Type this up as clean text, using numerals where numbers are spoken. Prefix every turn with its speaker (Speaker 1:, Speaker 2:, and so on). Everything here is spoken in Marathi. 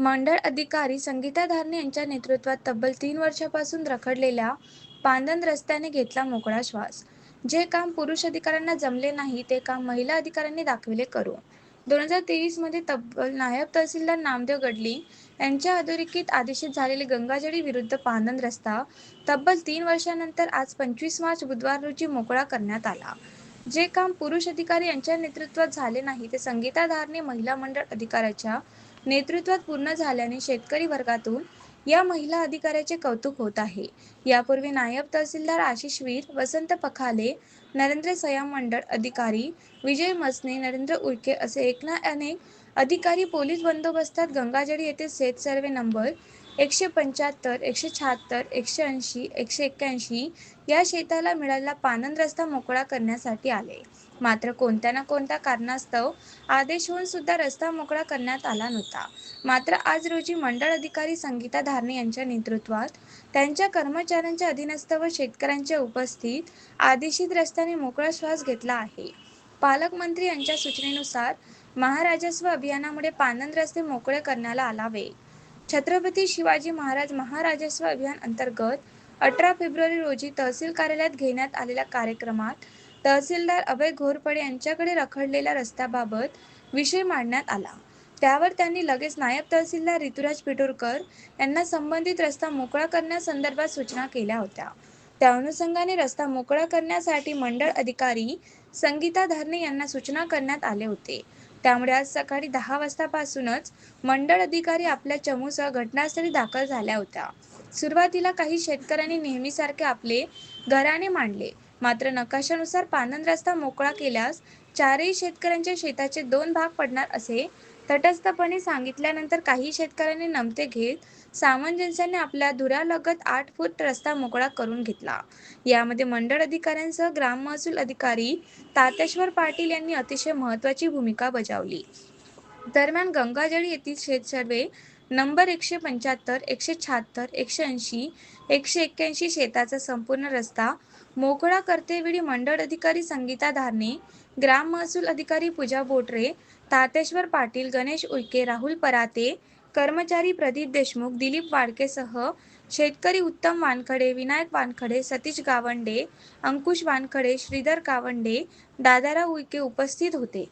Speaker 1: मंडळ अधिकारी संगीता धारणे यांच्या नेतृत्वात तब्बल 3 वर्षांपासून रखडलेल्या पांदन रस्त्याने घेतला मोकळा श्वास. जे काम पुरुष अधिकाऱ्यांना जमले नाही ते काम महिला अधिकाऱ्यांनी दाखविले करून. 2023 मध्ये तब्बल नायब तहसीलदार नामदेव गडली यांच्या अधोरेखित आदेशित झालेले गंगाजळी विरुद्ध पांदन रस्ता तब्बल 3 वर्षांनंतर आज 25 मार्च बुधवार रोजी मोकळा करण्यात आला. जे काम पुरुष अधिकारी यांच्या नेतृत्वात झाले नाही ते संगीता धारणे महिला मंडळ अधिकाऱ्याच्या नेतृत्वात पूर्ण झाल्याने शेतकरी वर्गातून या महिला अधिकाऱ्याचे कौतुक होत आहे. यापूर्वी नायब तहसीलदार आशिष वीर, वसंत पखाले, नरेंद्र सयाम मंडळ अधिकारी, विजय मसने, नरेंद्र उईके असे अनेक अधिकारी पोलीस बंदोबस्तात गंगाजळी येथे शेत सर्वे नंबर 175, 176, 180, 181 या शेताला मिळालेला पानंद रस्ता मोकळा करण्यासाठी आले. मात्र कोणत्या ना कोणत्या कारणास्तव आदेश होऊन सुद्धा रस्ता मोकळा करण्यात आला नव्हता. मात्र आज रोजी मंडळ अधिकारी संगीता धारणे यांच्या नेतृत्वात त्यांच्या कर्मचाऱ्यांच्या अधीनस्थ व शेतकऱ्यांच्या उपस्थित आदेशित रस्त्याने मोकळा श्वास घेतला आहे. पालकमंत्री यांच्या सूचनेनुसार महाराजस्व अभियानामुळे पानंद रस्ते मोकळे करण्याला आला वेग. छत्रपती शिवाजी महाराज महाराजस्व अभियान अंतर्गत 18 फेब्रुवारी रोजी तहसील कार्यालयात घेण्यात आलेल्या कार्यक्रमात तहसीलदार अभय घोरपडे यांच्याकडे रखडलेल्या रस्त्याबाबत विषय मांडण्यात आला. त्यावर त्यांनी लगेच नायब तहसीलदार ऋतुराज पिटोरकर यांना संबंधित रस्ता मोकळा करण्यासंदर्भात सूचना केल्या होत्या. त्या अनुषंगाने रस्ता मोकळा करण्यासाठी मंडळ अधिकारी संगीता धारणे यांना सूचना करण्यात आले होते. त्यामुळे आज सकाळी 10 वाजतापासूनच मंडळ अधिकारी आपल्या चमूसह घटनास्थळी दाखल झाल्या होत्या. सुरुवातीला काही शेतकऱ्यांनी नेहमीसारखे आपले घराणे मांडले. मात्र नकाशानुसार पानंद रस्ता मोकळा केल्यास चारही शेतकऱ्यांच्या शेताचे 2 भाग पडणार असे तटस्थपणे सांगितल्यानंतर काही शेतकऱ्यांनी नमते घेत सामंजस्याने आपल्या धुऱ्यालगत 8 फूट रस्ता मोकळा करून घेतला. यामध्ये मंडळ अधिकाऱ्यांसह ग्राममहसूल अधिकारी तातेश्वर पाटील यांनी अतिशय महत्त्वाची भूमिका बजावली. दरम्यान गंगाजळी येथील शेत सर्वे नंबर 175, 176, 180, 181 शेताचा संपूर्ण रस्ता मोकळा करतेवेळी मंडळ अधिकारी संगीता धारणे, ग्राम महसूल अधिकारी पूजा बोटरे, तातेश्वर पाटील, गणेश उईके, राहुल पराते, कर्मचारी प्रदीप देशमुख, दिलीप वाडकेसह शेतकरी उत्तम वानखडे, विनायक वानखडे, सतीश गावंडे, अंकुश वानखडे, श्रीधर गावंडे, दादाराव उईके उपस्थित होते.